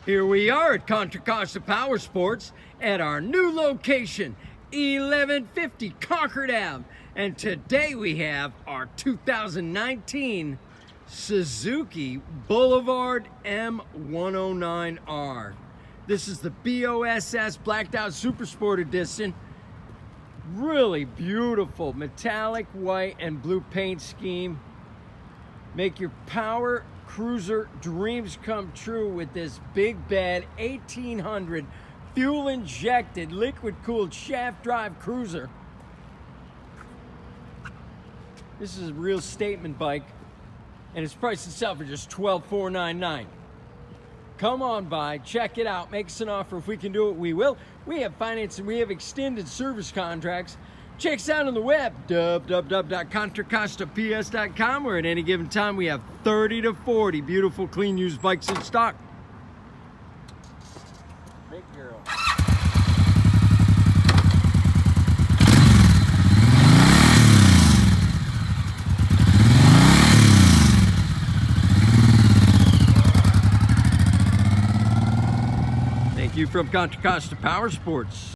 Here we are at Contra Costa Powersports at our new location, 1150 Concord Ave. And today we have our 2019 Suzuki Boulevard M109R. This is the B.O.S.S blacked out Super Sport Edition. Really beautiful metallic white and blue paint scheme. Make your power cruiser dreams come true with this big bad 1800 fuel injected liquid cooled shaft drive cruiser. This is a real statement bike, and it's priced itself for just $12,499. Come on by, check it out, make us an offer. If we can do it, we will. We have financing, we have extended service contracts. Check us out on the web, www.contracostaps.com, where at any given time we have 30 to 40 beautiful, clean, used bikes in stock. Big girl. Thank you from Contra Costa Powersports.